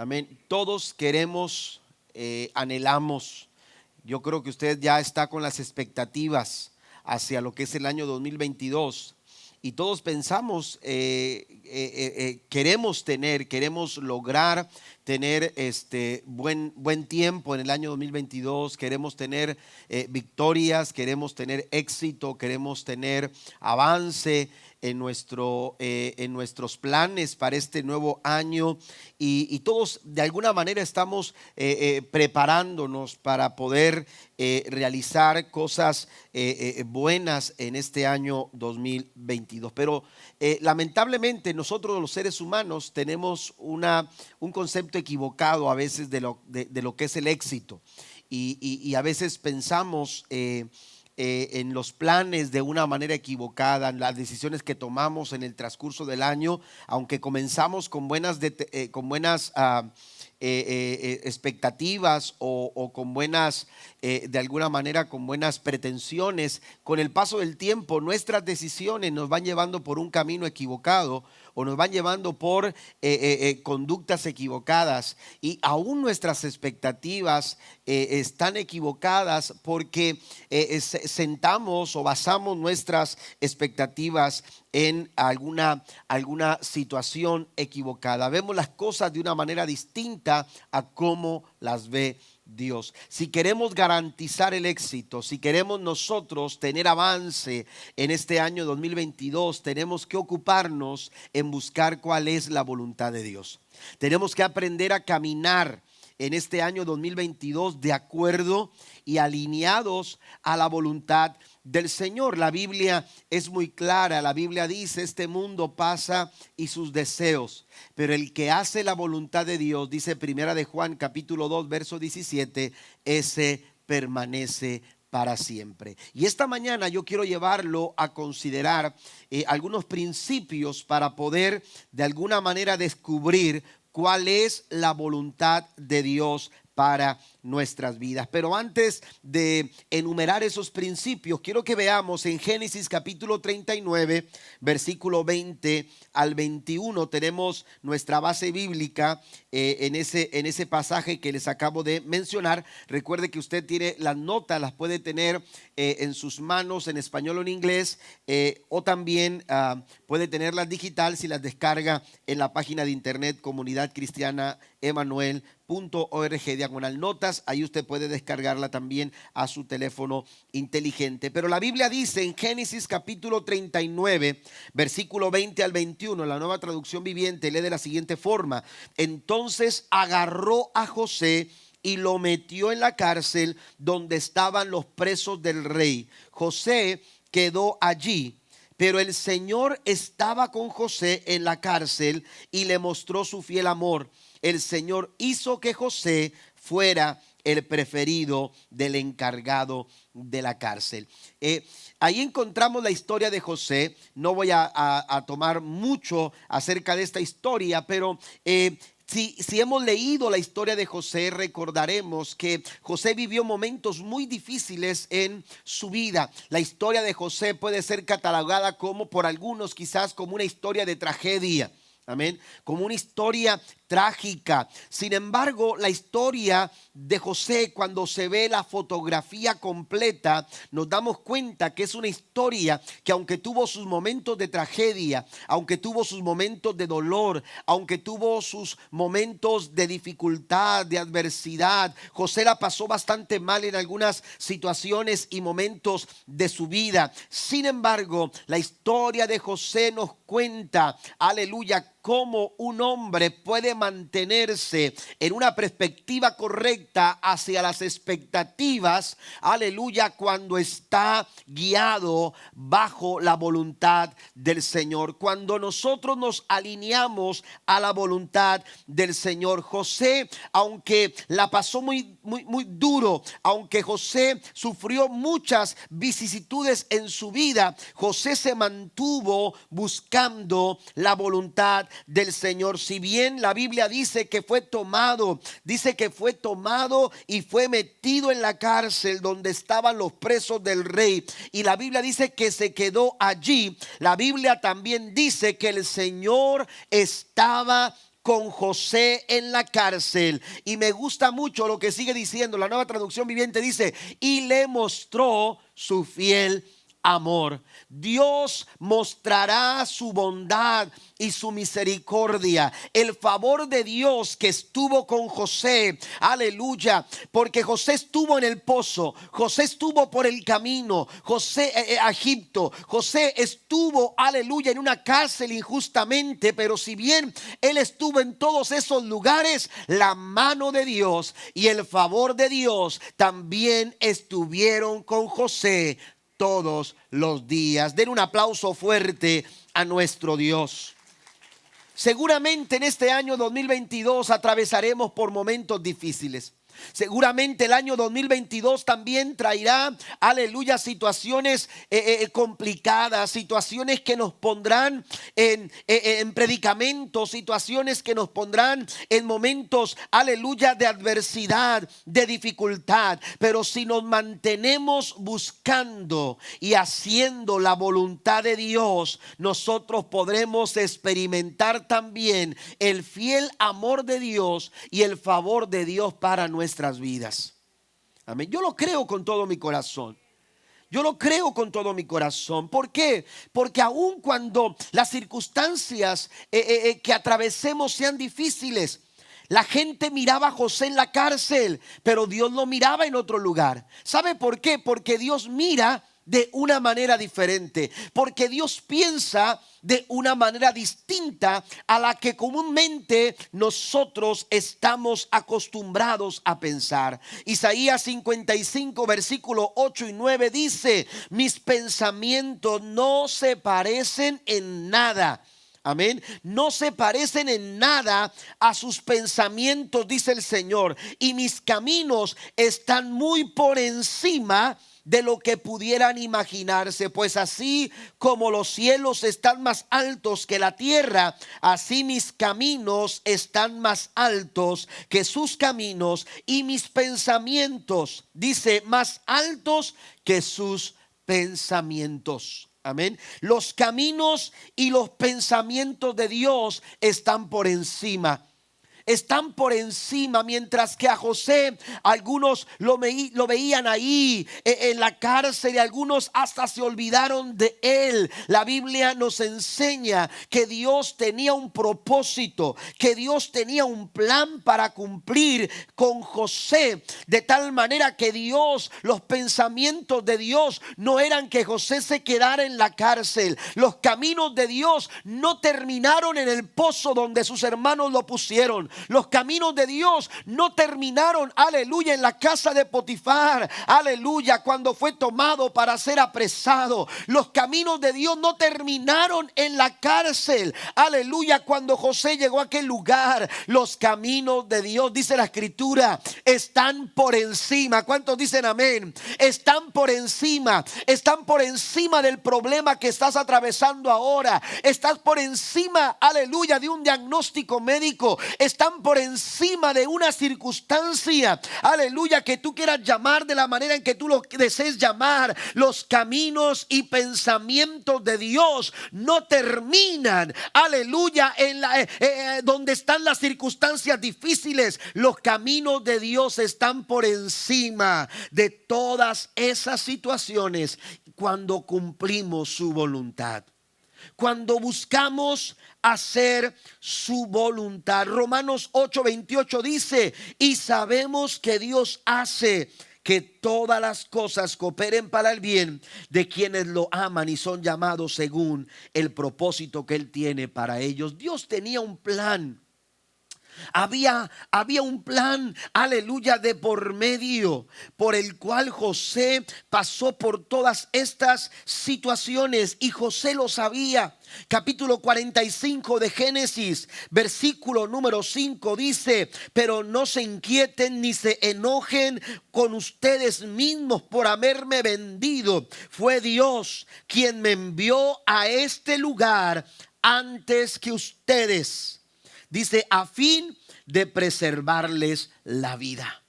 Amén. Todos queremos, anhelamos. Yo creo que usted ya está con las expectativas hacia lo que es el año 2022. Y todos pensamos, queremos lograr tener buen tiempo en el año 2022. Queremos tener victorias, queremos tener éxito, queremos tener avance en nuestros planes para este nuevo año, y todos de alguna manera estamos preparándonos para poder realizar cosas buenas en este año 2022. Pero lamentablemente nosotros los seres humanos tenemos un concepto equivocado a veces de lo que es el éxito, y a veces pensamos en los planes de una manera equivocada, en las decisiones que tomamos en el transcurso del año. Aunque comenzamos con buenas expectativas, o con buenas, de alguna manera con buenas pretensiones, con el paso del tiempo nuestras decisiones nos van llevando por un camino equivocado, o nos van llevando por conductas equivocadas, y aún nuestras expectativas están equivocadas porque sentamos o basamos nuestras expectativas en alguna situación equivocada. Vemos las cosas de una manera distinta a cómo las ve Dios. Si queremos garantizar el éxito, si queremos nosotros tener avance en este año 2022, tenemos que ocuparnos en buscar cuál es la voluntad de Dios. Tenemos que aprender a caminar en este año 2022 de acuerdo y alineados a la voluntad del Señor. La Biblia es muy clara. La Biblia dice: este mundo pasa y sus deseos, pero el que hace la voluntad de Dios, dice Primera de Juan capítulo 2 verso 17, ese permanece para siempre. Y esta mañana yo quiero llevarlo a considerar algunos principios para poder de alguna manera descubrir cuál es la voluntad de Dios para nuestras vidas. Pero antes de enumerar esos principios, quiero que veamos en Génesis capítulo 39, versículo 20 al 21. Tenemos nuestra base bíblica en ese pasaje que les acabo de mencionar. Recuerde que usted tiene las notas, las puede tener en sus manos en español o en inglés, o también puede tenerlas digital si las descarga en la página de internet Comunidad Cristiana Emanuel.org/notas. Ahí usted puede descargarla también a su teléfono inteligente. Pero la Biblia dice en Génesis capítulo 39, versículo 20 al 21, la Nueva Traducción Viviente lee de la siguiente forma: entonces agarró a José y lo metió en la cárcel donde estaban los presos del rey. José quedó allí, pero el Señor estaba con José en la cárcel y le mostró su fiel amor. El Señor hizo que José fuera el preferido del encargado de la cárcel. Ahí encontramos la historia de José. No voy a tomar mucho acerca de esta historia, pero si hemos leído la historia de José, recordaremos que José vivió momentos muy difíciles en su vida. La historia de José puede ser catalogada como, por algunos quizás, como una historia de tragedia. Amén. Como una historia trágica. Sin embargo, la historia de José, cuando se ve la fotografía completa, nos damos cuenta que es una historia que, aunque tuvo sus momentos de tragedia, aunque tuvo sus momentos de dolor, aunque tuvo sus momentos de dificultad, de adversidad, José la pasó bastante mal en algunas situaciones y momentos de su vida. Sin embargo, la historia de José nos cuenta, aleluya, cómo un hombre puede mantenerse en una perspectiva correcta hacia las expectativas, aleluya, cuando está guiado bajo la voluntad del Señor. Cuando nosotros nos alineamos a la voluntad del Señor. José, aunque la pasó muy duro, aunque José sufrió muchas vicisitudes en su vida, José se mantuvo buscando la voluntad del Señor. Si bien la Biblia dice que fue tomado y fue metido en la cárcel donde estaban los presos del rey, y la Biblia dice que se quedó allí, la Biblia también dice que el Señor estaba con José en la cárcel. Y me gusta mucho lo que sigue diciendo. La Nueva Traducción Viviente dice: y le mostró su fiel amor. Dios mostrará su bondad y su misericordia. El favor de Dios que estuvo con José, aleluya, porque José estuvo en el pozo, José estuvo por el camino, José a Egipto, José estuvo, aleluya, en una cárcel injustamente, pero si bien él estuvo en todos esos lugares, la mano de Dios y el favor de Dios también estuvieron con José todos los días. Den un aplauso fuerte a nuestro Dios. Seguramente en este año 2022 atravesaremos por momentos difíciles. Seguramente el año 2022 también traerá, aleluya, situaciones complicadas, situaciones que nos pondrán en predicamentos, situaciones que nos pondrán en momentos, aleluya, de adversidad, de dificultad. Pero si nos mantenemos buscando y haciendo la voluntad de Dios, nosotros podremos experimentar también el fiel amor de Dios y el favor de Dios para nuestras vidas. Amén. Yo lo creo con todo mi corazón. Yo lo creo con todo mi corazón. ¿Por qué? Porque aun cuando las circunstancias que atravesemos sean difíciles, la gente miraba a José en la cárcel, pero Dios lo miraba en otro lugar. ¿Sabe por qué? Porque Dios mira de una manera diferente, porque Dios piensa de una manera distinta a la que comúnmente nosotros estamos acostumbrados a pensar. Isaías 55 versículo 8 y 9 dice: mis pensamientos no se parecen en nada. Amén. No se parecen en nada a sus pensamientos, dice el Señor, y mis caminos están muy por encima de lo que pudieran imaginarse. Pues así como los cielos están más altos que la tierra, así mis caminos están más altos que sus caminos, y mis pensamientos, dice, más altos que sus pensamientos. Amén. Los caminos y los pensamientos de Dios están por encima. Están por encima, mientras que a José algunos lo veían ahí en la cárcel y algunos hasta se olvidaron de él. La Biblia nos enseña que Dios tenía un propósito, que Dios tenía un plan para cumplir con José, de tal manera que Dios, los pensamientos de Dios no eran que José se quedara en la cárcel. Los caminos de Dios no terminaron en el pozo donde sus hermanos lo pusieron. Los caminos de Dios no terminaron, aleluya, en la casa de Potifar, aleluya, cuando fue tomado para ser apresado. Los caminos de Dios no terminaron en la cárcel, aleluya, cuando José llegó a aquel lugar. Los caminos de Dios, dice la Escritura, están por encima. ¿Cuántos dicen amén? Están por encima del problema que estás atravesando ahora. Estás por encima, aleluya, de un diagnóstico médico. Están por encima de una circunstancia, aleluya, que tú quieras llamar de la manera en que tú lo desees llamar. Los caminos y pensamientos de Dios no terminan, aleluya, en donde están las circunstancias difíciles. Los caminos de Dios están por encima de todas esas situaciones cuando cumplimos su voluntad, cuando buscamos hacer su voluntad. Romanos 8:28 dice: y sabemos que Dios hace que todas las cosas cooperen para el bien de quienes lo aman y son llamados según el propósito que Él tiene para ellos. Dios tenía un plan. Había un plan, aleluya, de por medio, por el cual José pasó por todas estas situaciones, y José lo sabía. Capítulo 45 de Génesis, versículo número 5 dice: pero no se inquieten ni se enojen con ustedes mismos por haberme vendido. Fue Dios quien me envió a este lugar antes que ustedes. Dice, a fin de preservarles la vida.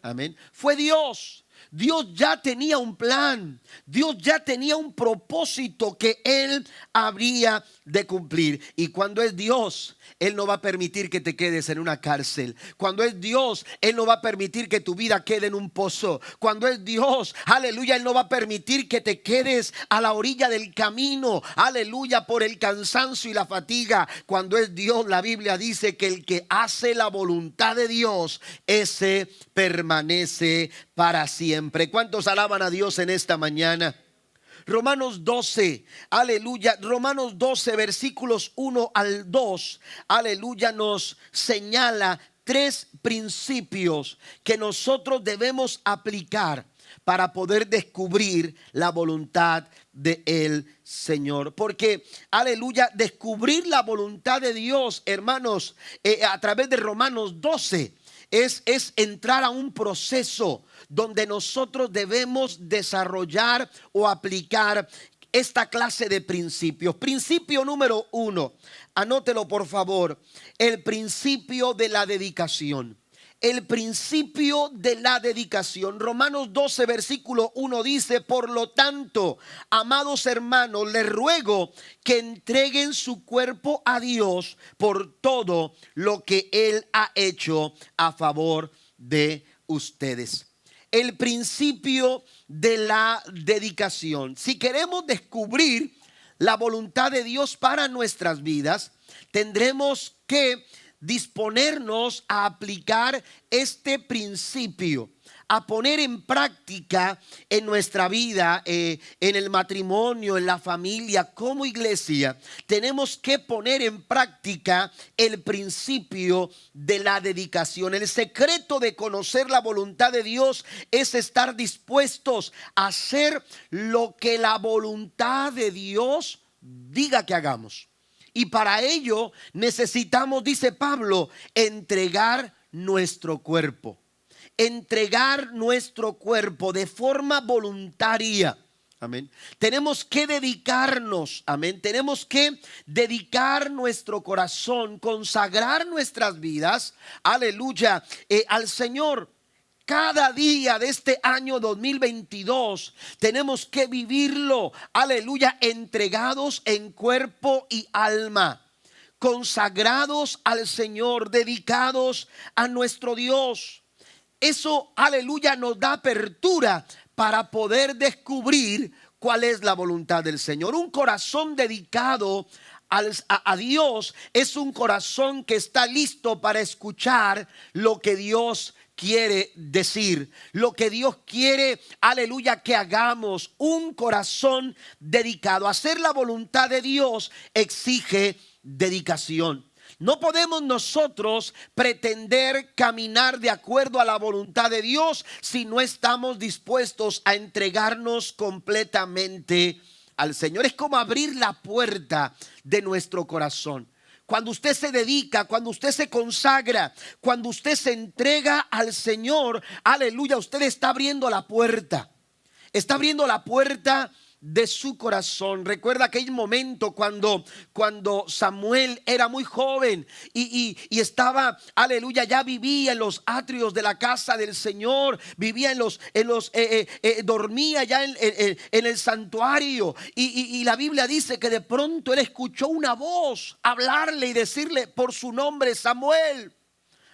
Amén. Fue Dios. Dios ya tenía un plan, Dios ya tenía un propósito que Él habría de cumplir. Y cuando es Dios, Él no va a permitir que te quedes en una cárcel. Cuando es Dios, Él no va a permitir que tu vida quede en un pozo. Cuando es Dios, aleluya, Él no va a permitir que te quedes a la orilla del camino, aleluya, por el cansancio y la fatiga. Cuando es Dios, la Biblia dice que el que hace la voluntad de Dios, ese permanece para siempre. ¿Cuántos alaban a Dios en esta mañana? Romanos 12, aleluya, Romanos 12 versículos 1 al 2, aleluya, nos señala 3 principios que nosotros debemos aplicar para poder descubrir la voluntad del Señor. Porque, aleluya, descubrir la voluntad de Dios, hermanos, a través de Romanos 12, es entrar a un proceso donde nosotros debemos desarrollar o aplicar esta clase de principios. Principio número 1, anótelo por favor, el principio de la dedicación. El principio de la dedicación. Romanos 12 versículo 1 dice: por lo tanto, amados hermanos, les ruego que entreguen su cuerpo a Dios por todo lo que Él ha hecho a favor de ustedes. El principio de la dedicación. Si queremos descubrir la voluntad de Dios para nuestras vidas, tendremos que disponernos a aplicar este principio, a poner en práctica en nuestra vida, en el matrimonio, en la familia, como iglesia. Tenemos que poner en práctica el principio de la dedicación. El secreto de conocer la voluntad de Dios es estar dispuestos a hacer lo que la voluntad de Dios diga que hagamos. Y para ello necesitamos, dice Pablo, entregar nuestro cuerpo. Entregar nuestro cuerpo de forma voluntaria. Amén. Tenemos que dedicarnos, amén. Tenemos que dedicar nuestro corazón, consagrar nuestras vidas, aleluya, al Señor. Cada día de este año 2022 tenemos que vivirlo, aleluya, entregados en cuerpo y alma, consagrados al Señor, dedicados a nuestro Dios. Eso, aleluya, nos da apertura para poder descubrir cuál es la voluntad del Señor. Un corazón dedicado a Dios es un corazón que está listo para escuchar lo que Dios quiere decir, lo que Dios quiere, aleluya, que hagamos. Un corazón dedicado a hacer la voluntad de Dios exige dedicación. No podemos nosotros pretender caminar de acuerdo a la voluntad de Dios si no estamos dispuestos a entregarnos completamente al Señor. Es como abrir la puerta de nuestro corazón. Cuando usted se dedica, cuando usted se consagra, cuando usted se entrega al Señor, aleluya, usted está abriendo la puerta. Está abriendo la puerta de su corazón. Recuerda aquel momento cuando Samuel era muy joven y estaba, aleluya, ya vivía en los atrios de la casa del Señor, vivía dormía ya en el santuario y la Biblia dice que de pronto él escuchó una voz hablarle y decirle por su nombre: Samuel.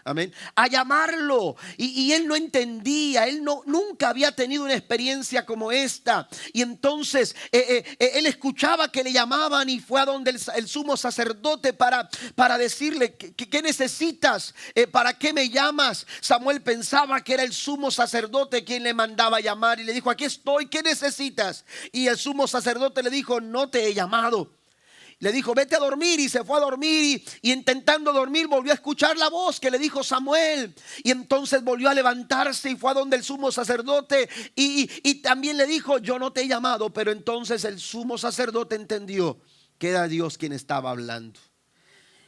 Amén. A llamarlo. Y él no entendía. Él nunca había tenido una experiencia como esta. Y entonces él escuchaba que le llamaban y fue a donde el sumo sacerdote para decirle: ¿qué necesitas? ¿Para qué me llamas? Samuel pensaba que era el sumo sacerdote quien le mandaba a llamar y le dijo: aquí estoy, ¿qué necesitas? Y el sumo sacerdote le dijo: no te he llamado. Le dijo: vete a dormir, y se fue a dormir y intentando dormir volvió a escuchar la voz que le dijo Samuel, y entonces volvió a levantarse y fue a donde el sumo sacerdote y también le dijo: yo no te he llamado. Pero entonces el sumo sacerdote entendió que era Dios quien estaba hablando.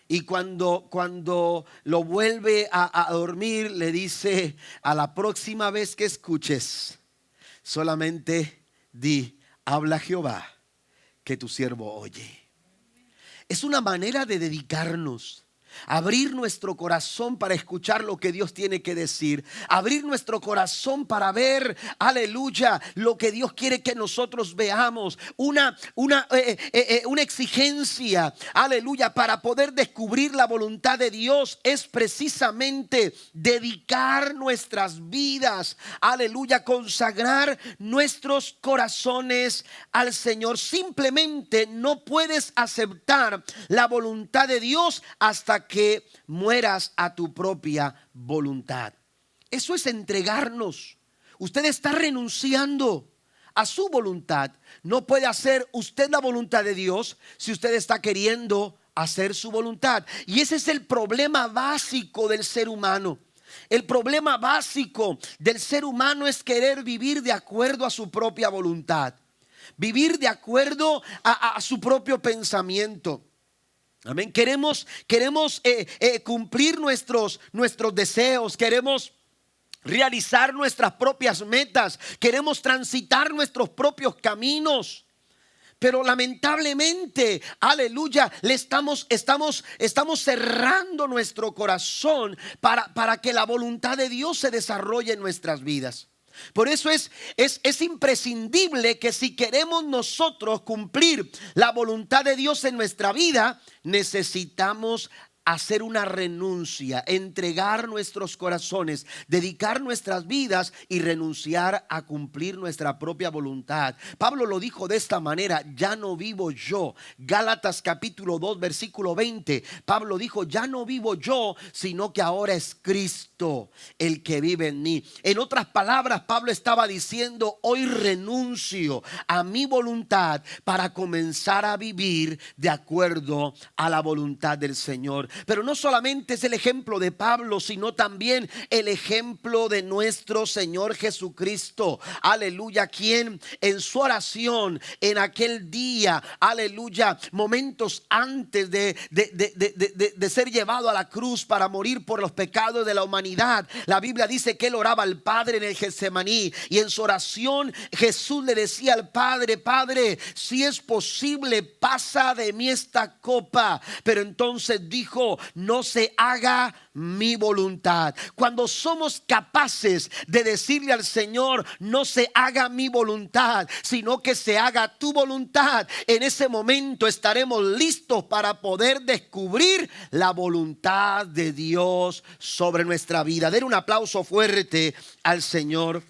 Y cuando lo vuelve a dormir, le dice: a la próxima vez que escuches, solamente di: habla Jehová, que tu siervo oye. Es una manera de dedicarnos. Abrir nuestro corazón para escuchar lo que Dios tiene que decir. Abrir nuestro corazón para ver, aleluya, lo que Dios quiere que nosotros veamos. Una exigencia, aleluya, para poder descubrir la voluntad de Dios es precisamente dedicar nuestras vidas, aleluya, consagrar nuestros corazones al Señor. Simplemente no puedes aceptar la voluntad de Dios hasta que mueras a tu propia voluntad. Eso es entregarnos. Usted está renunciando a su voluntad. No puede hacer usted la voluntad de Dios si usted está queriendo hacer su voluntad. Y ese es el problema básico del ser humano. El problema básico del ser humano es querer vivir de acuerdo a su propia voluntad. Vivir de acuerdo a su propio pensamiento. Amén. Queremos cumplir nuestros deseos. Queremos realizar nuestras propias metas. Queremos transitar nuestros propios caminos. Pero lamentablemente, aleluya, estamos cerrando nuestro corazón para que la voluntad de Dios se desarrolle en nuestras vidas. Por eso es imprescindible que si queremos nosotros cumplir la voluntad de Dios en nuestra vida, necesitamos hacer una renuncia, entregar nuestros corazones, dedicar nuestras vidas y renunciar a cumplir nuestra propia voluntad. Pablo lo dijo de esta manera: ya no vivo yo. Gálatas capítulo 2 versículo 20. Pablo dijo: ya no vivo yo, sino que ahora es Cristo el que vive en mí. En otras palabras, Pablo estaba diciendo: hoy renuncio a mi voluntad para comenzar a vivir de acuerdo a la voluntad del Señor. Pero no solamente es el ejemplo de Pablo, sino también el ejemplo de nuestro Señor Jesucristo. Aleluya, quien en su oración en aquel día, aleluya, momentos antes de ser llevado a la cruz para morir por los pecados de la humanidad, la Biblia dice que él oraba al Padre en el Getsemaní, y en su oración Jesús le decía al Padre: Padre, si es posible, pasa de mí esta copa. Pero entonces dijo: no se haga mi voluntad. Cuando somos capaces de decirle al Señor: no se haga mi voluntad, sino que se haga tu voluntad, en ese momento estaremos listos para poder descubrir la voluntad de Dios sobre nuestra vida. Den un aplauso fuerte al Señor.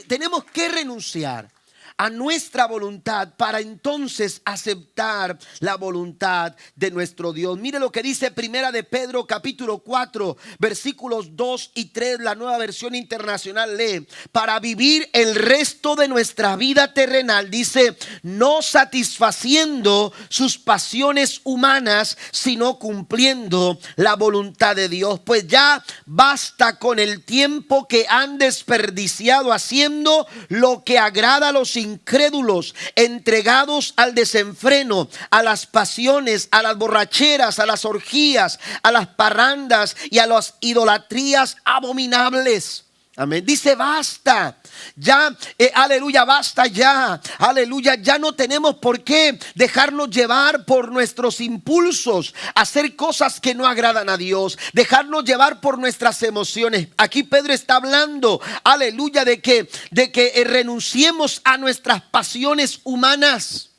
Tenemos que renunciar a nuestra voluntad para entonces aceptar la voluntad de nuestro Dios. Mire lo que dice Primera de Pedro capítulo 4 versículos 2 y 3, la Nueva Versión Internacional lee: para vivir el resto de nuestra vida terrenal, dice, no satisfaciendo sus pasiones humanas, sino cumpliendo la voluntad de Dios. Pues ya basta con el tiempo que han desperdiciado haciendo lo que agrada a los incrédulos, entregados al desenfreno, a las pasiones, a las borracheras, a las orgías, a las parrandas y a las idolatrías abominables. Amén. Dice: basta ya, aleluya, basta ya, aleluya. Ya no tenemos por qué dejarnos llevar por nuestros impulsos, hacer cosas que no agradan a Dios, dejarnos llevar por nuestras emociones. Aquí Pedro está hablando, aleluya, de que renunciemos a nuestras pasiones humanas.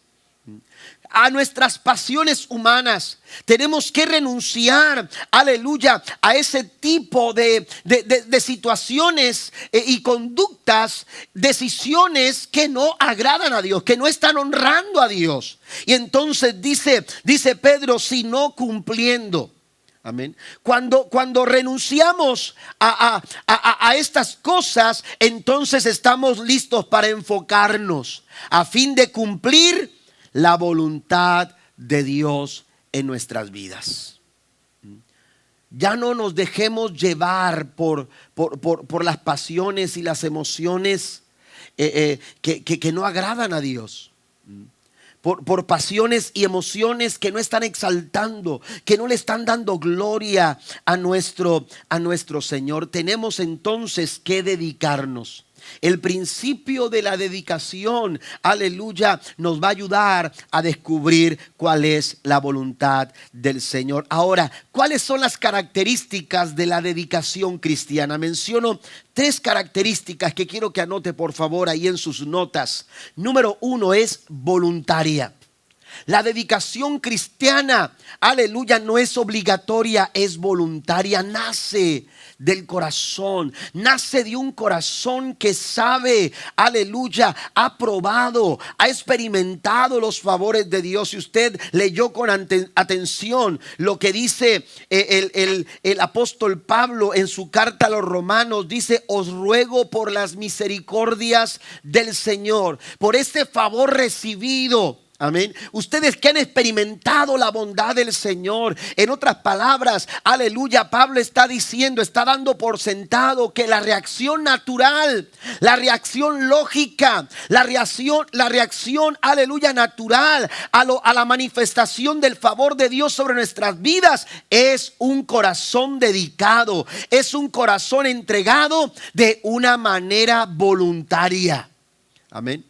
A nuestras pasiones humanas. Tenemos que renunciar, aleluya, a ese tipo de situaciones y conductas, decisiones que no agradan a Dios, que no están honrando a Dios. Y entonces dice Pedro: si no cumpliendo. Amén. Cuando renunciamos a estas cosas, entonces estamos listos para enfocarnos a fin de cumplir la voluntad de Dios en nuestras vidas. Ya no nos dejemos llevar por las pasiones y las emociones que no agradan a Dios. Por pasiones y emociones que no están exaltando, que no le están dando gloria a nuestro Señor. Tenemos entonces que dedicarnos El principio de la dedicación, aleluya, nos va a ayudar a descubrir cuál es la voluntad del Señor. Ahora, ¿cuáles son las características de la dedicación cristiana? Menciono 3 características que quiero que anote por favor ahí en sus notas. Número 1 es voluntaria. La dedicación cristiana, aleluya, no es obligatoria, es voluntaria, nace del corazón, nace de un corazón que sabe, aleluya, ha probado, ha experimentado los favores de Dios. Si usted leyó con atención lo que dice el apóstol Pablo en su carta a los Romanos, dice: os ruego por las misericordias del Señor, por este favor recibido. Amén. Ustedes que han experimentado la bondad del Señor. En otras palabras, aleluya, Pablo está diciendo, está dando por sentado que la reacción natural, la reacción lógica, la reacción, aleluya, natural a la manifestación del favor de Dios sobre nuestras vidas es un corazón dedicado, es un corazón entregado de una manera voluntaria. Amén.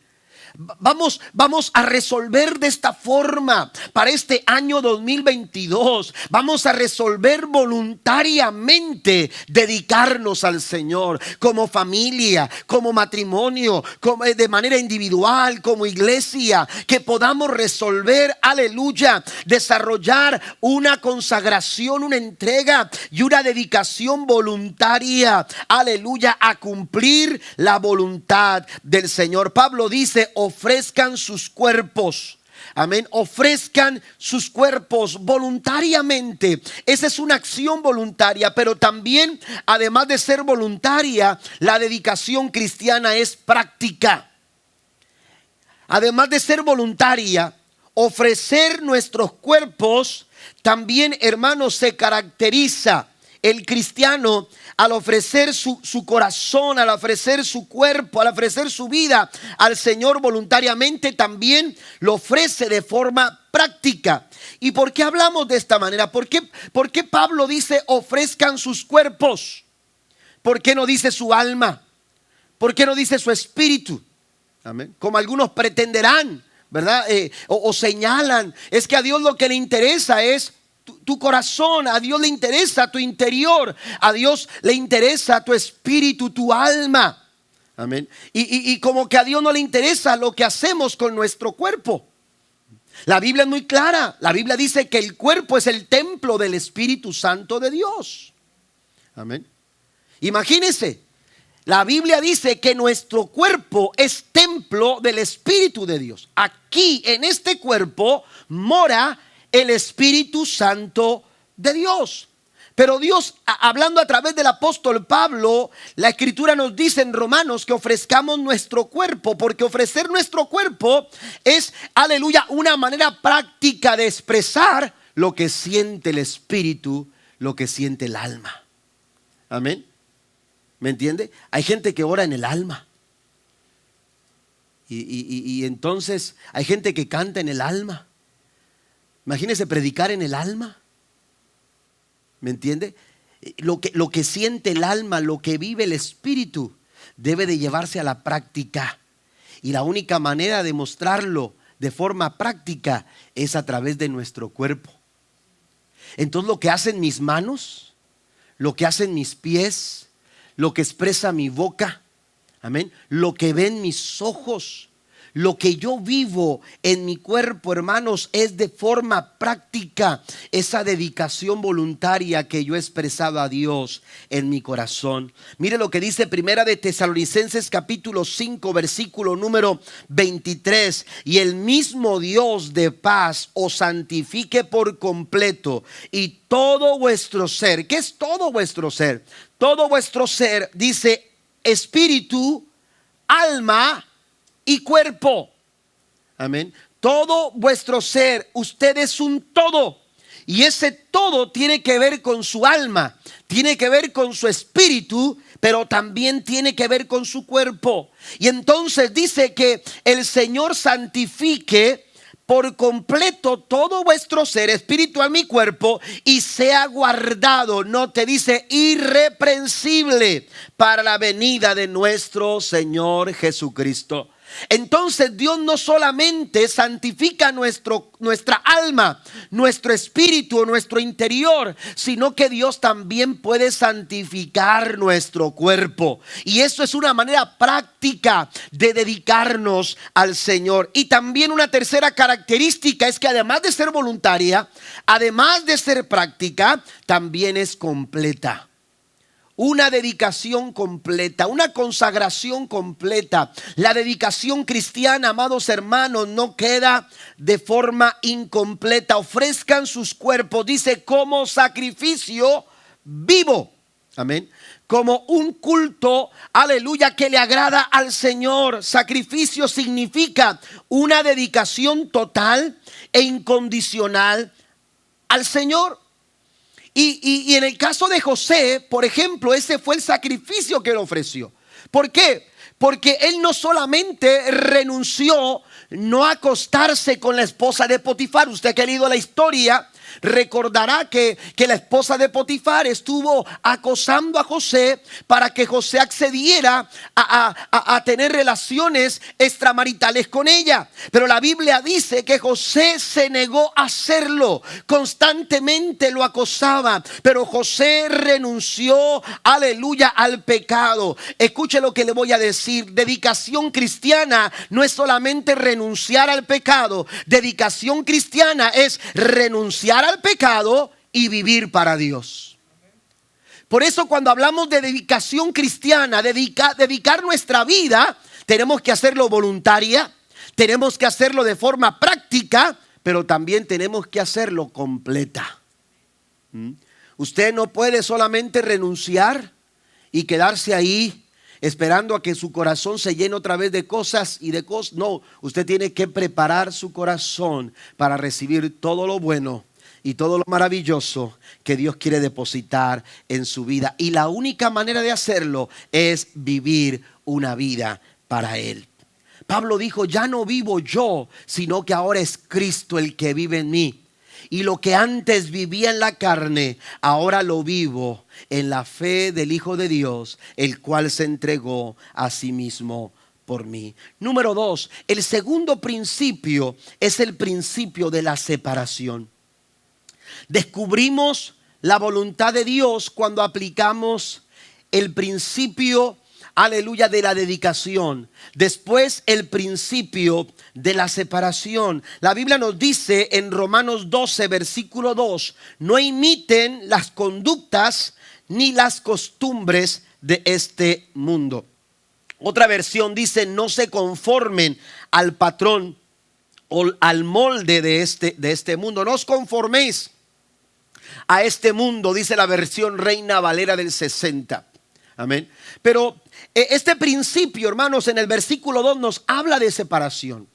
Vamos a resolver de esta forma para este año 2022. Vamos a resolver voluntariamente dedicarnos al Señor como familia, como matrimonio, de manera individual, como iglesia. Que podamos resolver, aleluya, desarrollar una consagración, una entrega y una dedicación voluntaria, aleluya, a cumplir la voluntad del Señor. Pablo dice: ofrezcan sus cuerpos. Amén. Ofrezcan sus cuerpos voluntariamente. Esa es una acción voluntaria, pero también, además de ser voluntaria, la dedicación cristiana es práctica. Además de ser voluntaria, ofrecer nuestros cuerpos también, hermanos, se caracteriza. El cristiano, al ofrecer su corazón, al ofrecer su cuerpo, al ofrecer su vida al Señor voluntariamente, también lo ofrece de forma práctica. ¿Y por qué hablamos de esta manera? ¿Por qué Pablo dice ofrezcan sus cuerpos? ¿Por qué no dice su alma? ¿Por qué no dice su espíritu? Amén. Como algunos pretenderán, ¿verdad? O señalan, es que a Dios lo que le interesa es tu corazón, a Dios le interesa tu interior, a Dios le interesa tu espíritu, tu alma. Amén. Y como que a Dios no le interesa lo que hacemos con nuestro cuerpo. La Biblia es muy clara. La Biblia dice que el cuerpo es el templo del Espíritu Santo de Dios. Amén. Imagínense, la Biblia dice que nuestro cuerpo es templo del Espíritu de Dios. Aquí en este cuerpo mora el Espíritu Santo de Dios. Pero Dios, hablando a través del apóstol Pablo, la Escritura nos dice en Romanos que ofrezcamos nuestro cuerpo, porque ofrecer nuestro cuerpo es, aleluya, una manera práctica de expresar lo que siente el Espíritu, lo que siente el alma. Amén. ¿Me entiende? Hay gente que ora en el alma. Y entonces hay gente que canta en el alma. Imagínese predicar en el alma. ¿Me entiende? Lo que siente el alma, lo que vive el espíritu, debe de llevarse a la práctica. Y la única manera de mostrarlo de forma práctica es a través de nuestro cuerpo. Entonces lo que hacen mis manos, lo que hacen mis pies, lo que expresa mi boca, amén, lo que ven mis ojos, lo que yo vivo en mi cuerpo, hermanos, es de forma práctica esa dedicación voluntaria que yo he expresado a Dios en mi corazón. Mire lo que dice Primera de Tesalonicenses capítulo 5 versículo número 23. Y el mismo Dios de paz os santifique por completo y todo vuestro ser. ¿Qué es todo vuestro ser? Todo vuestro ser, dice, espíritu, alma y cuerpo. Amén. Todo vuestro ser, usted es un todo. Y ese todo tiene que ver con su alma, tiene que ver con su espíritu, pero también tiene que ver con su cuerpo. Y entonces dice que el Señor santifique por completo todo vuestro ser, espíritu, alma y cuerpo, y sea guardado, no te dice irreprensible, para la venida de nuestro Señor Jesucristo. Entonces Dios no solamente santifica nuestra alma, nuestro espíritu, nuestro interior, sino que Dios también puede santificar nuestro cuerpo. Y eso es una manera práctica de dedicarnos al Señor. Y también una tercera característica es que además de ser voluntaria, además de ser práctica, también es completa. Una dedicación completa, una consagración completa. La dedicación cristiana, amados hermanos, no queda de forma incompleta. Ofrezcan sus cuerpos, dice, como sacrificio vivo. Amén. Como un culto, aleluya, que le agrada al Señor. Sacrificio significa una dedicación total e incondicional al Señor. Y en el caso de José, por ejemplo, ese fue el sacrificio que él ofreció. ¿Por qué? Porque él no solamente renunció no a acostarse con la esposa de Potifar. Usted que ha leído la historia recordará que la esposa de Potifar estuvo acosando a José para que José accediera a tener relaciones extramaritales con ella. Pero la Biblia dice que José se negó a hacerlo. Constantemente lo acosaba, pero José renunció, aleluya, al pecado. Escuche lo que le voy a decir. Dedicación cristiana no es solamente renunciar al pecado. Dedicación cristiana es renunciar al pecado y vivir para Dios. Por eso cuando hablamos de dedicación cristiana, dedicar nuestra vida, tenemos que hacerlo voluntaria, tenemos que hacerlo de forma práctica, pero también tenemos que hacerlo completa. Usted no puede solamente renunciar y quedarse ahí esperando a que su corazón se llene otra vez de cosas y de cosas. No, usted tiene que preparar su corazón para recibir todo lo bueno y todo lo maravilloso que Dios quiere depositar en su vida. Y la única manera de hacerlo es vivir una vida para Él. Pablo dijo, ya no vivo yo, sino que ahora es Cristo el que vive en mí. Y lo que antes vivía en la carne, ahora lo vivo en la fe del Hijo de Dios, el cual se entregó a sí mismo por mí. Número 2, el segundo principio es el principio de la separación. Descubrimos la voluntad de Dios cuando aplicamos el principio, aleluya, de la dedicación. Después el principio de la separación. La Biblia nos dice en Romanos 12, versículo 2, no imiten las conductas ni las costumbres de este mundo. Otra versión dice, no se conformen al patrón o al molde de este mundo. No os conforméis a este mundo, dice la versión Reina Valera del 60. Amén. Pero este principio, hermanos, en el versículo 2 nos habla de separación.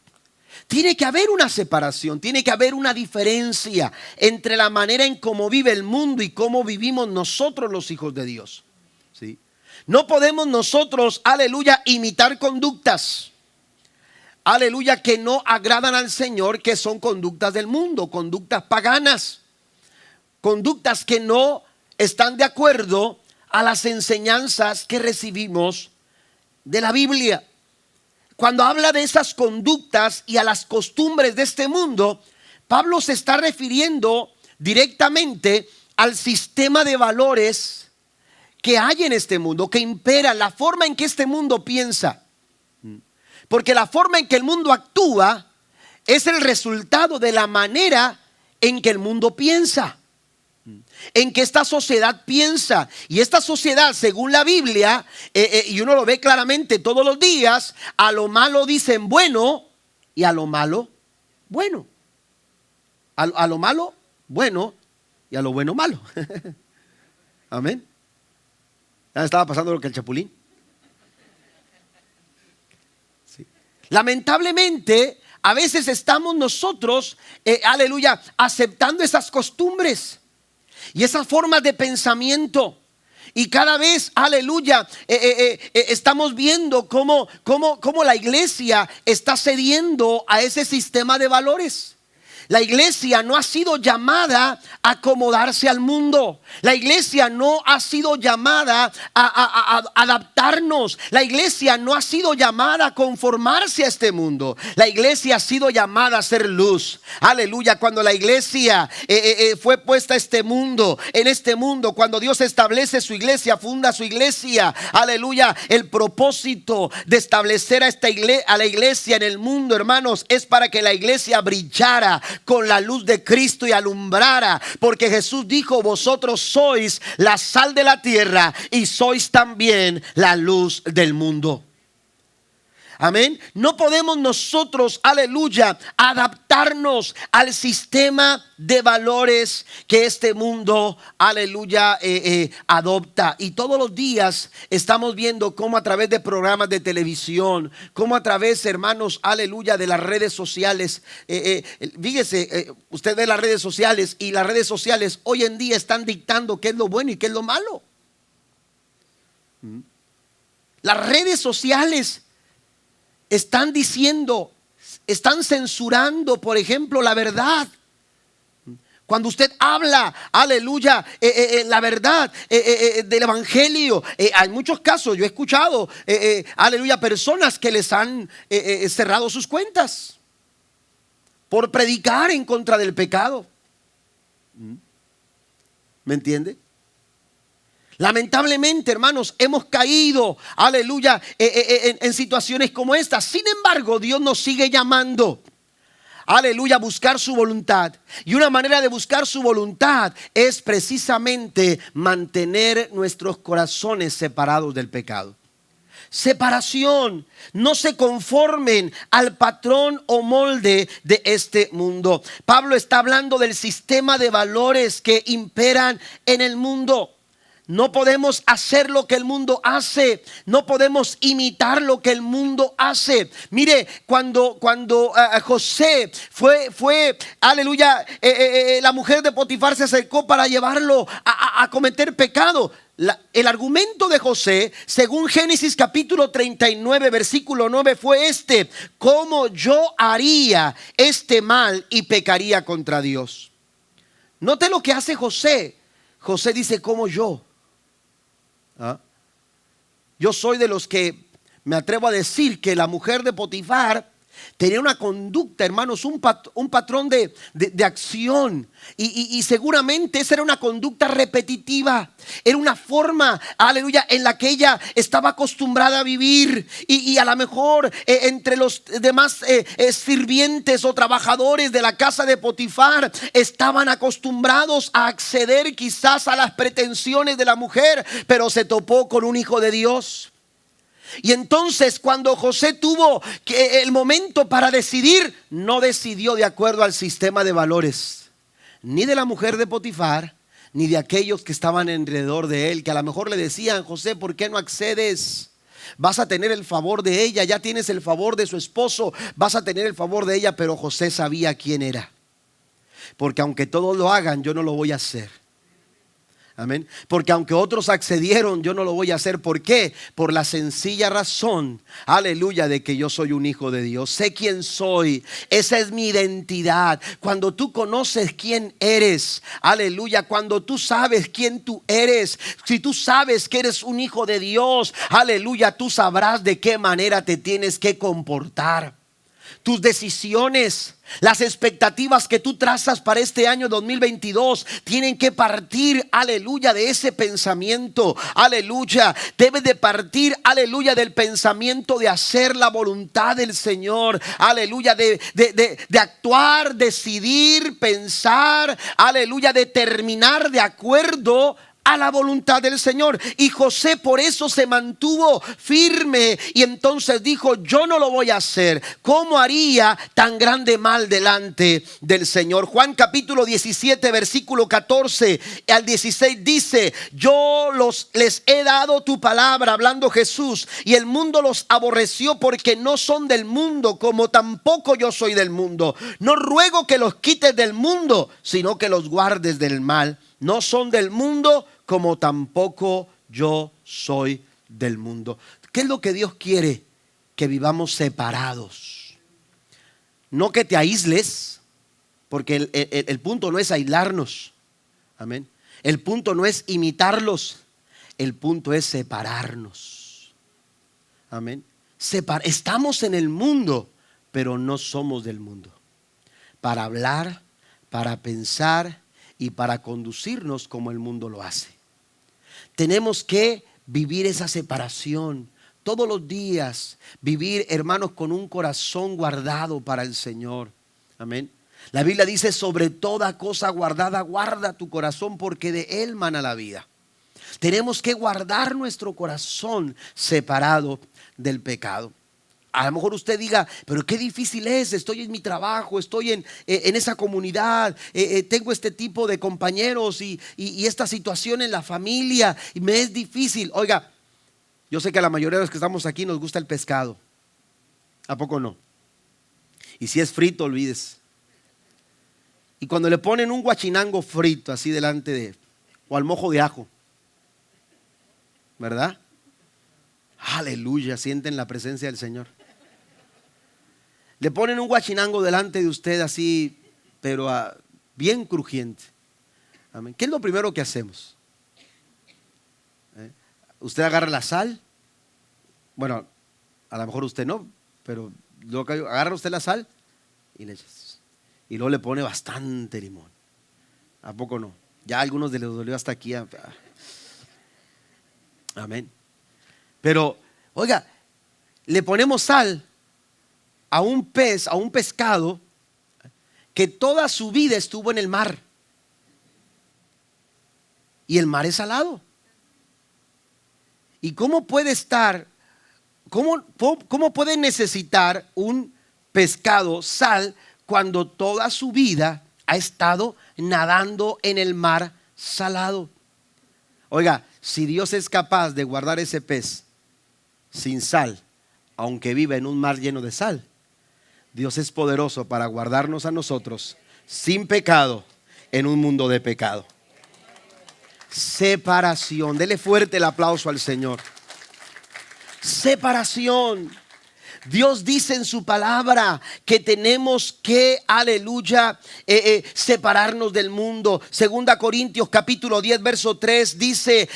Tiene que haber una separación, tiene que haber una diferencia entre la manera en cómo vive el mundo y cómo vivimos nosotros los hijos de Dios. ¿Sí? No podemos nosotros, aleluya, imitar conductas, aleluya, que no agradan al Señor, que son conductas del mundo, conductas paganas. Conductas que no están de acuerdo a las enseñanzas que recibimos de la Biblia. Cuando habla de esas conductas y a las costumbres de este mundo, Pablo se está refiriendo directamente al sistema de valores que hay en este mundo, que impera, la forma en que este mundo piensa. Porque la forma en que el mundo actúa es el resultado de la manera en que el mundo piensa, en que esta sociedad piensa. Y esta sociedad, según la Biblia, y uno lo ve claramente todos los días, a lo malo dicen bueno y a lo malo bueno. A lo malo bueno y a lo bueno malo. Amén. Ya estaba pasando lo que el chapulín. Sí. Lamentablemente, a veces estamos nosotros, aleluya, aceptando esas costumbres y esas formas de pensamiento. Y cada vez, aleluya, estamos viendo cómo la iglesia está cediendo a ese sistema de valores. La iglesia no ha sido llamada a acomodarse al mundo. La iglesia no ha sido llamada a adaptarnos. La iglesia no ha sido llamada a conformarse a este mundo. La iglesia ha sido llamada a ser luz. Aleluya. Cuando la iglesia fue puesta a este mundo, en este mundo, cuando Dios establece su iglesia, funda su iglesia. Aleluya. El propósito de establecer a la iglesia en el mundo, hermanos, es para que la iglesia brillara con la luz de Cristo y alumbrara, porque Jesús dijo: vosotros sois la sal de la tierra y sois también la luz del mundo. Amén. No podemos nosotros, aleluya, adaptarnos al sistema de valores que este mundo, aleluya, adopta. Y todos los días estamos viendo cómo a través de programas de televisión, cómo a través, hermanos, aleluya, de las redes sociales. Fíjese, usted ve las redes sociales, y las redes sociales hoy en día están dictando qué es lo bueno y qué es lo malo. Las redes sociales están diciendo, están censurando, por ejemplo, la verdad. Cuando usted habla, aleluya, la verdad del evangelio, hay muchos casos, yo he escuchado, aleluya, personas que les han cerrado sus cuentas por predicar en contra del pecado. ¿Me entiende? Lamentablemente, hermanos, hemos caído, aleluya, en situaciones como esta. Sin embargo, Dios nos sigue llamando, aleluya, a buscar su voluntad. Y una manera de buscar su voluntad es precisamente mantener nuestros corazones separados del pecado. Separación. No se conformen al patrón o molde de este mundo. Pablo está hablando del sistema de valores que imperan en el mundo. No podemos hacer lo que el mundo hace. No podemos imitar lo que el mundo hace. Mire, cuando José fue, aleluya, la mujer de Potifar se acercó para llevarlo a cometer pecado. El argumento de José, según Génesis capítulo 39, versículo 9, fue este: ¿cómo yo haría este mal y pecaría contra Dios? Note lo que hace José. José dice: ¿cómo yo? Yo soy de los que me atrevo a decir que la mujer de Potifar tenía una conducta, hermanos, un patrón de acción. Y seguramente esa era una conducta repetitiva. Era una forma, aleluya, en la que ella estaba acostumbrada a vivir. Y a lo mejor entre los demás sirvientes o trabajadores de la casa de Potifar estaban acostumbrados a acceder quizás a las pretensiones de la mujer, pero se topó con un hijo de Dios. Y entonces, cuando José tuvo el momento para decidir, no decidió de acuerdo al sistema de valores, ni de la mujer de Potifar, ni de aquellos que estaban alrededor de él, que a lo mejor le decían: José, ¿por qué no accedes? Vas a tener el favor de ella, ya tienes el favor de su esposo, vas a tener el favor de ella. Pero José sabía quién era, porque aunque todos lo hagan, yo no lo voy a hacer. Amén. Porque aunque otros accedieron, yo no lo voy a hacer. ¿Por qué? Por la sencilla razón, aleluya, de que yo soy un hijo de Dios. Sé quién soy. Esa es mi identidad. Cuando tú conoces quién eres, aleluya, cuando tú sabes quién tú eres, si tú sabes que eres un hijo de Dios, aleluya, tú sabrás de qué manera te tienes que comportar. Tus decisiones, las expectativas que tú trazas para este año 2022 tienen que partir, aleluya, de ese pensamiento, aleluya. Debe de partir, aleluya, del pensamiento de hacer la voluntad del Señor, aleluya, de actuar, decidir, pensar, aleluya, determinar de acuerdo a la voluntad del Señor. Y José por eso se mantuvo firme y entonces dijo: yo no lo voy a hacer. ¿Cómo haría tan grande mal delante del Señor? Juan capítulo 17 versículo 14 al 16 dice: yo les he dado tu palabra, hablando Jesús, y el mundo los aborreció porque no son del mundo, como tampoco yo soy del mundo. No ruego que los quites del mundo, sino que los guardes del mal. No son del mundo, como tampoco yo soy del mundo. ¿Qué es lo que Dios quiere? Que vivamos separados. No que te aísles, porque el punto no es aislarnos. Amén. El punto no es imitarlos. El punto es separarnos. Amén. Estamos en el mundo, pero no somos del mundo. Para hablar, para pensar y para conducirnos como el mundo lo hace. Tenemos que vivir esa separación todos los días. Vivir, hermanos, con un corazón guardado para el Señor. Amén. La Biblia dice: sobre toda cosa guardada, guarda tu corazón, porque de él mana la vida. Tenemos que guardar nuestro corazón separado del pecado. A lo mejor usted diga: pero qué difícil es, estoy en mi trabajo, estoy en esa comunidad, tengo este tipo de compañeros y esta situación en la familia y me es difícil. Oiga, yo sé que a la mayoría de los que estamos aquí nos gusta el pescado. ¿A poco no? Y si es frito, olvídese. Y cuando le ponen un guachinango frito así delante de, o al mojo de ajo, ¿verdad? Aleluya, sienten la presencia del Señor. Le ponen un guachinango delante de usted así, pero bien crujiente. Amén. ¿Qué es lo primero que hacemos? Usted agarra la sal. Bueno, a lo mejor usted no, pero agarra usted la sal y le echa. Y luego le pone bastante limón. ¿A poco no? Ya a algunos les dolió hasta aquí. Amén. Pero, oiga, le ponemos sal a un pez, a un pescado que toda su vida estuvo en el mar. Y el mar es salado. ¿Y cómo puede estar, cómo puede necesitar un pescado sal cuando toda su vida ha estado nadando en el mar salado? Oiga, si Dios es capaz de guardar ese pez sin sal, aunque viva en un mar lleno de sal, Dios es poderoso para guardarnos a nosotros sin pecado en un mundo de pecado. Separación. Dele fuerte el aplauso al Señor. Separación. Dios dice en su palabra que tenemos que, aleluya, separarnos del mundo. Segunda Corintios capítulo 10 verso 3 dice,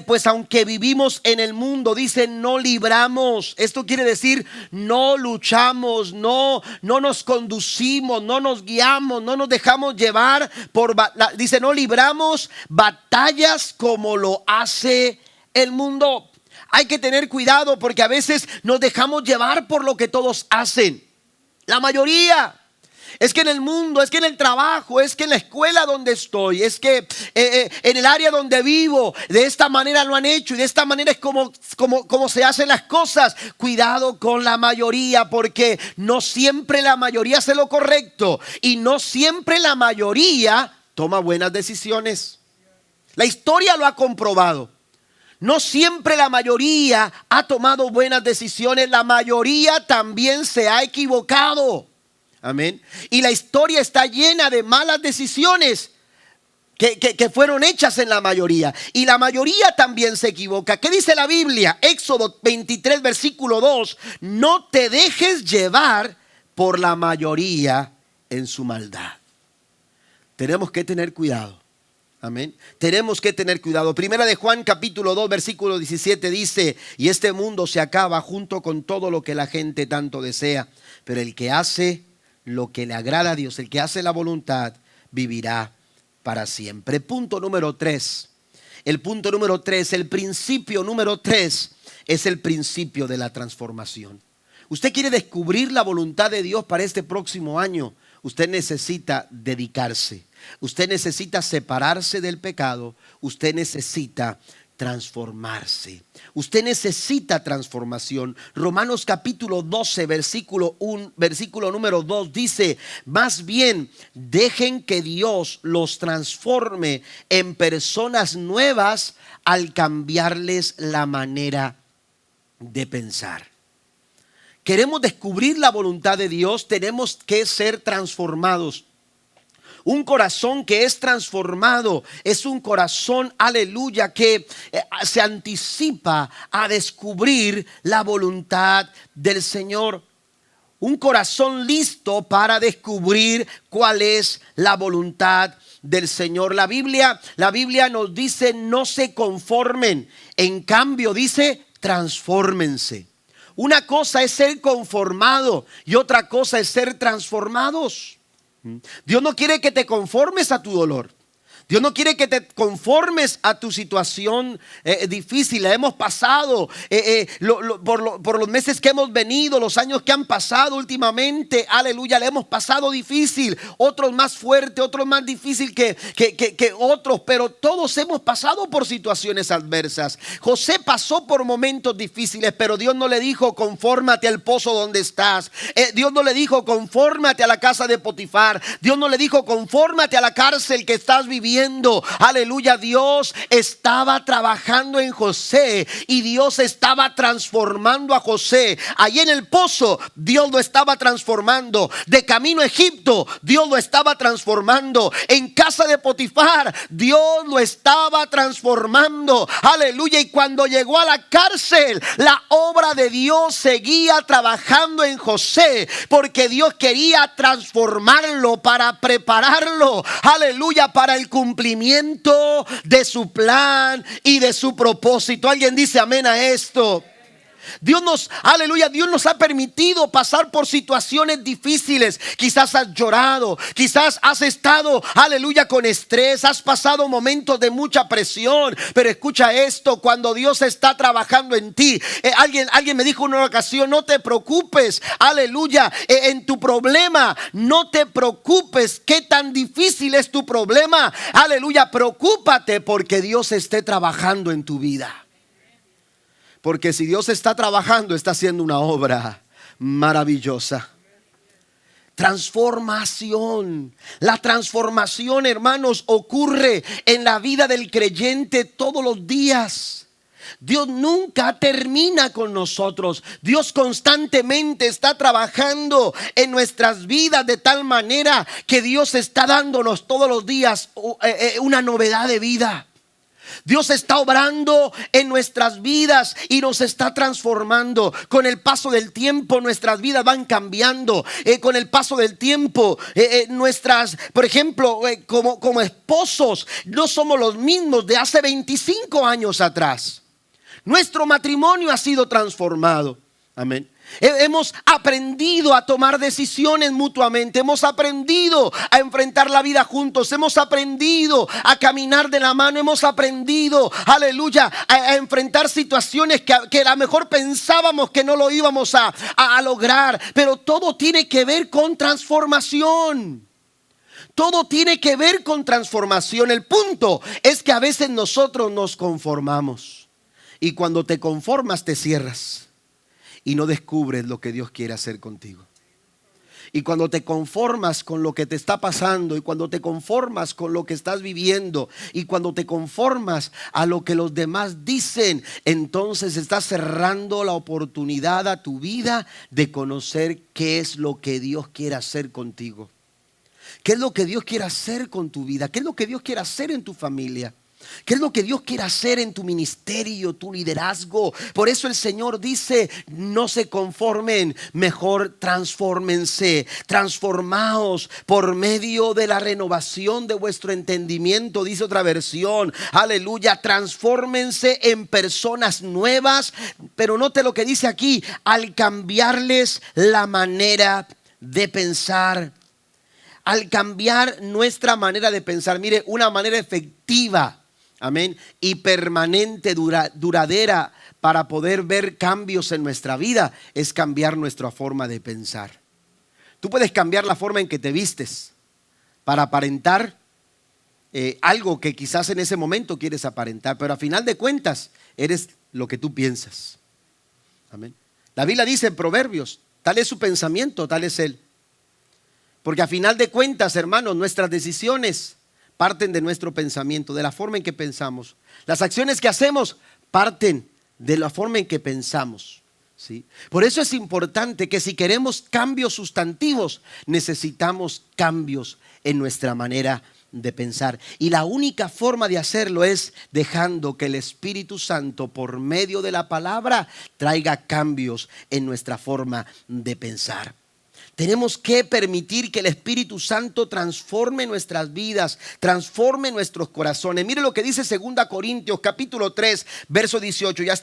pues aunque vivimos en el mundo, dice, no libramos. Esto quiere decir, no luchamos, no nos conducimos, no nos guiamos, no nos dejamos llevar dice, no libramos batallas como lo hace el mundo. Hay que tener cuidado porque a veces nos dejamos llevar por lo que todos hacen. La mayoría. Es que en el mundo, es que en el trabajo, es que en la escuela donde estoy, es que en el área donde vivo, de esta manera lo han hecho y de esta manera es como se hacen las cosas. Cuidado con la mayoría, porque no siempre la mayoría hace lo correcto y no siempre la mayoría toma buenas decisiones. La historia lo ha comprobado. No siempre la mayoría ha tomado buenas decisiones, la mayoría también se ha equivocado. Amén. Y la historia está llena de malas decisiones que fueron hechas en la mayoría. Y la mayoría también se equivoca. ¿Qué dice la Biblia? Éxodo 23 versículo 2. No te dejes llevar por la mayoría en su maldad. Tenemos que tener cuidado. Amén. Tenemos que tener cuidado. Primera de Juan capítulo 2 versículo 17 dice: y este mundo se acaba junto con todo lo que la gente tanto desea, pero el que hace lo que le agrada a Dios, el que hace la voluntad, vivirá para siempre. Punto número 3. El punto número 3, el principio número 3 es el principio de la transformación. Usted quiere descubrir la voluntad de Dios para este próximo año. Usted necesita dedicarse. Usted necesita separarse del pecado. Usted necesita transformarse. Usted necesita transformación. Romanos capítulo 12 versículo número 2 dice: más bien dejen que Dios los transforme en personas nuevas al cambiarles la manera de pensar. Queremos descubrir la voluntad de Dios, tenemos que ser transformados. Un corazón que es transformado es un corazón, aleluya, que se anticipa a descubrir la voluntad del Señor. Un corazón listo para descubrir cuál es la voluntad del Señor. La Biblia nos dice: no se conformen, en cambio dice: transfórmense. Una cosa es ser conformado y otra cosa es ser transformados. Dios no quiere que te conformes a tu dolor. Dios no quiere que te conformes a tu situación difícil. La hemos pasado por los meses que hemos venido, los años que han pasado últimamente. Aleluya, la hemos pasado difícil. Otros más fuerte, otros más difícil que otros. Pero todos hemos pasado por situaciones adversas. José pasó por momentos difíciles, pero Dios no le dijo: confórmate al pozo donde estás. Dios no le dijo: confórmate a la casa de Potifar. Dios no le dijo: confórmate a la cárcel que estás viviendo. Aleluya, Dios estaba trabajando en José y Dios estaba transformando a José. Allí en el pozo Dios lo estaba transformando. De camino a Egipto Dios lo estaba transformando. En casa de Potifar Dios lo estaba transformando. Aleluya. Y cuando llegó a la cárcel, la obra de Dios seguía trabajando en José, porque Dios quería transformarlo para prepararlo, aleluya, para el cumplimiento de su plan y de su propósito. ¿Alguien dice amén a esto? Dios nos ha permitido pasar por situaciones difíciles. Quizás has llorado, quizás has estado, aleluya, con estrés, has pasado momentos de mucha presión. Pero escucha esto: cuando Dios está trabajando en ti, alguien me dijo en una ocasión: no te preocupes, aleluya, en tu problema. No te preocupes qué tan difícil es tu problema, aleluya. Preocúpate porque Dios esté trabajando en tu vida. Porque si Dios está trabajando, está haciendo una obra maravillosa. Transformación. La transformación, hermanos, ocurre en la vida del creyente todos los días. Dios nunca termina con nosotros. Dios constantemente está trabajando en nuestras vidas de tal manera que Dios está dándonos todos los días una novedad de vida. Dios está obrando en nuestras vidas y nos está transformando. Con el paso del tiempo nuestras vidas van cambiando. Con el paso del tiempo por ejemplo, como esposos, no somos los mismos de hace 25 años atrás. Nuestro matrimonio ha sido transformado. Amén. Hemos aprendido a tomar decisiones mutuamente. Hemos aprendido a enfrentar la vida juntos. Hemos aprendido a caminar de la mano. Hemos aprendido, aleluya, a enfrentar situaciones que a lo mejor pensábamos que no lo íbamos a lograr. Pero todo tiene que ver con transformación. Todo tiene que ver con transformación. El punto es que a veces nosotros nos conformamos. Y cuando te conformas te cierras y no descubres lo que Dios quiere hacer contigo. Y cuando te conformas con lo que te está pasando, y cuando te conformas con lo que estás viviendo, y cuando te conformas a lo que los demás dicen, entonces estás cerrando la oportunidad a tu vida de conocer qué es lo que Dios quiere hacer contigo. ¿Qué es lo que Dios quiere hacer con tu vida? ¿Qué es lo que Dios quiere hacer en tu familia? ¿Qué es lo que Dios quiere hacer en tu ministerio, tu liderazgo? Por eso el Señor dice: no se conformen, mejor transfórmense. Transformaos por medio de la renovación de vuestro entendimiento, dice otra versión. Aleluya, transfórmense en personas nuevas. Pero note lo que dice aquí: al cambiarles la manera de pensar. Al cambiar nuestra manera de pensar, mire, una manera efectiva, amén, y permanente, duradera para poder ver cambios en nuestra vida es cambiar nuestra forma de pensar. Tú puedes cambiar la forma en que te vistes para aparentar algo que quizás en ese momento quieres aparentar, pero a final de cuentas eres lo que tú piensas. Amén. La Biblia dice en Proverbios: tal es su pensamiento, tal es él. Porque a final de cuentas, hermanos, nuestras decisiones parten de nuestro pensamiento, de la forma en que pensamos. Las acciones que hacemos parten de la forma en que pensamos. ¿sí? Por eso es importante que si queremos cambios sustantivos, necesitamos cambios en nuestra manera de pensar. Y la única forma de hacerlo es dejando que el Espíritu Santo, por medio de la palabra, traiga cambios en nuestra forma de pensar. Tenemos que permitir que el Espíritu Santo transforme nuestras vidas, transforme nuestros corazones. Mire lo que dice 2 Corintios capítulo 3, verso 18. Ya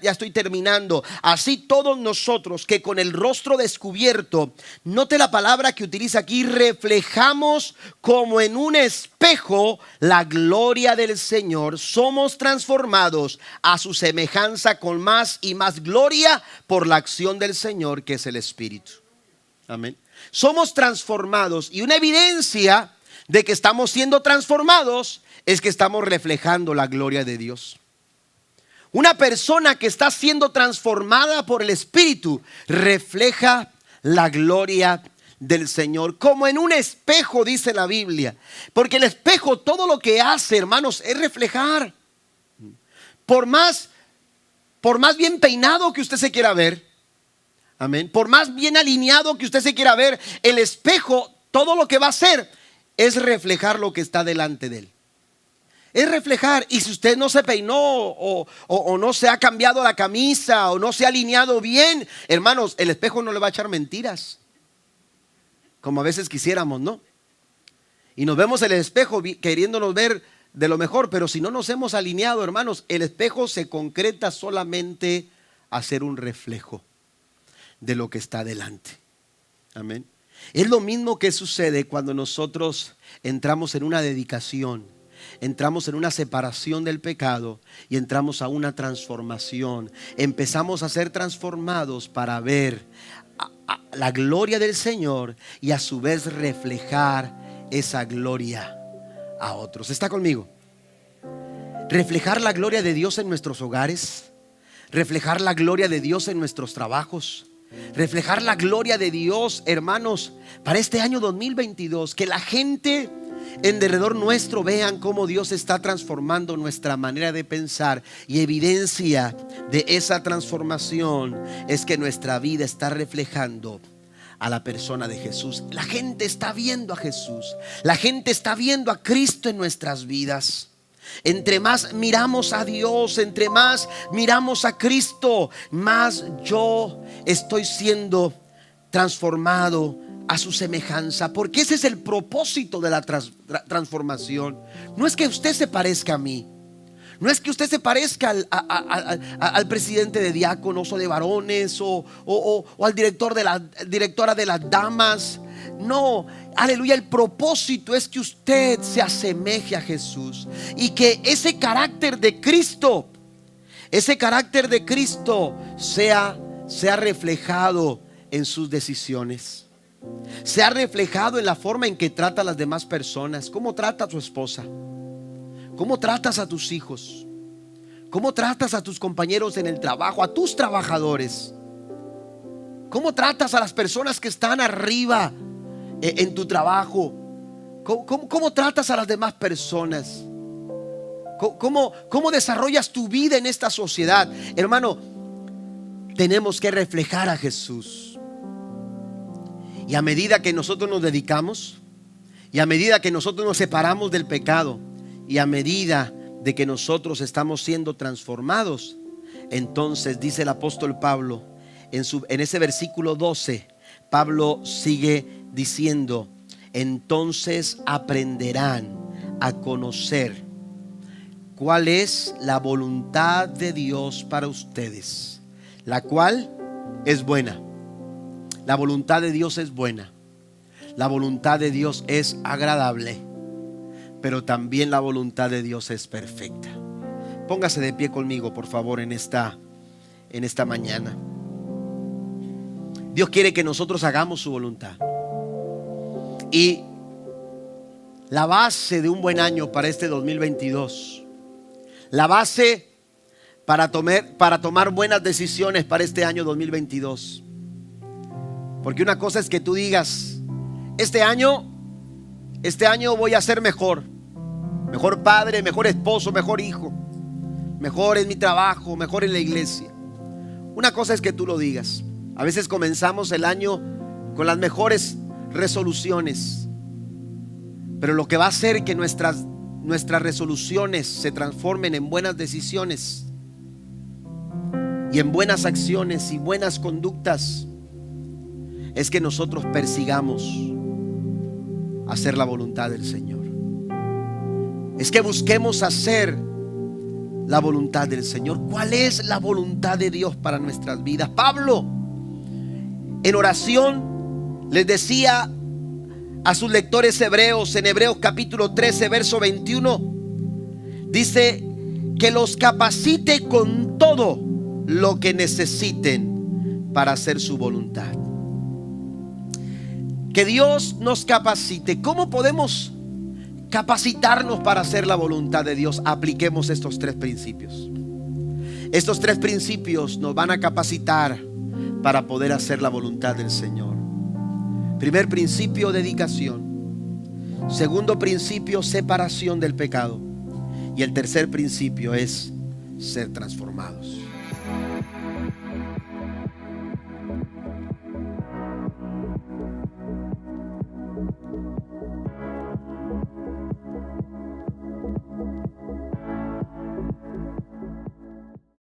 estoy terminando. Así todos nosotros que con el rostro descubierto, note la palabra que utiliza aquí, reflejamos como en un espejo la gloria del Señor, somos transformados a su semejanza con más y más gloria por la acción del Señor, que es el Espíritu. Amén. Somos transformados, y una evidencia de que estamos siendo transformados es que estamos reflejando la gloria de Dios. Una persona que está siendo transformada por el Espíritu refleja la gloria del Señor, como en un espejo, dice la Biblia. Porque el espejo, todo lo que hace, hermanos, es reflejar. Por más bien peinado que usted se quiera ver, amén, por más bien alineado que usted se quiera ver, el espejo, todo lo que va a hacer es reflejar lo que está delante de él. Es reflejar. Y si usted no se peinó o no se ha cambiado la camisa o no se ha alineado bien, hermanos, el espejo no le va a echar mentiras, como a veces quisiéramos, ¿no? Y nos vemos en el espejo queriéndonos ver de lo mejor, pero si no nos hemos alineado, hermanos, el espejo se concreta solamente a ser un reflejo de lo que está delante. Amén. Es lo mismo que sucede cuando nosotros entramos en una dedicación, entramos en una separación del pecado y entramos a una transformación. Empezamos a ser transformados para ver la gloria del Señor y a su vez reflejar esa gloria a otros. ¿Está conmigo? Reflejar la gloria de Dios en nuestros hogares, reflejar la gloria de Dios en nuestros trabajos, reflejar la gloria de Dios, hermanos, para este año 2022. Que la gente en derredor nuestro vean cómo Dios está transformando nuestra manera de pensar. Y evidencia de esa transformación es que nuestra vida está reflejando a la persona de Jesús. La gente está viendo a Jesús. La gente está viendo a Cristo en nuestras vidas. Entre más miramos a Dios, entre más miramos a Cristo, más yo estoy siendo transformado a su semejanza. Porque ese es el propósito de la transformación. No es que usted se parezca a mí, no es que usted se parezca al presidente de diáconos o de varones o al directora de las damas. No, aleluya, el propósito es que usted se asemeje a Jesús y que ese carácter de Cristo sea reflejado en sus decisiones, sea reflejado en la forma en que trata a las demás personas. ¿Cómo trata a su esposa? ¿Cómo tratas a tus hijos? ¿Cómo tratas a tus compañeros en el trabajo, a tus trabajadores? ¿Cómo tratas a las personas que están arriba en tu trabajo? ¿Cómo tratas a las demás personas? ¿Cómo desarrollas tu vida en esta sociedad? Hermano, tenemos que reflejar a Jesús. Y a medida que nosotros nos dedicamos, y a medida que nosotros nos separamos del pecado, y a medida de que nosotros estamos siendo transformados, entonces dice el apóstol Pablo en ese versículo 12, Pablo sigue diciendo: entonces aprenderán a conocer cuál es la voluntad de Dios para ustedes, la cual es buena. La voluntad de Dios es buena. La voluntad de Dios es agradable, pero también la voluntad de Dios es perfecta. Póngase de pie conmigo, por favor, en esta mañana. Dios quiere que nosotros hagamos su voluntad. Y la base de un buen año para este 2022, la base para tomar buenas decisiones para este año 2022. Porque una cosa es que tú digas: este año voy a ser mejor padre, mejor esposo, mejor hijo, mejor en mi trabajo, mejor en la iglesia. Una cosa es que tú lo digas. A veces comenzamos el año con las mejores resoluciones, pero lo que va a hacer que nuestras resoluciones se transformen en buenas decisiones y en buenas acciones y buenas conductas es que nosotros persigamos hacer la voluntad del Señor. Es que busquemos hacer la voluntad del Señor. ¿Cuál es la voluntad de Dios para nuestras vidas? Pablo, en oración, les decía a sus lectores hebreos, en Hebreos capítulo 13, verso 21, dice que los capacite con todo lo que necesiten para hacer su voluntad. Que Dios nos capacite. ¿Cómo podemos capacitarnos para hacer la voluntad de Dios? Apliquemos estos tres principios. Estos tres principios nos van a capacitar para poder hacer la voluntad del Señor. Primer principio, dedicación. Segundo principio, separación del pecado. Y el tercer principio es ser transformados.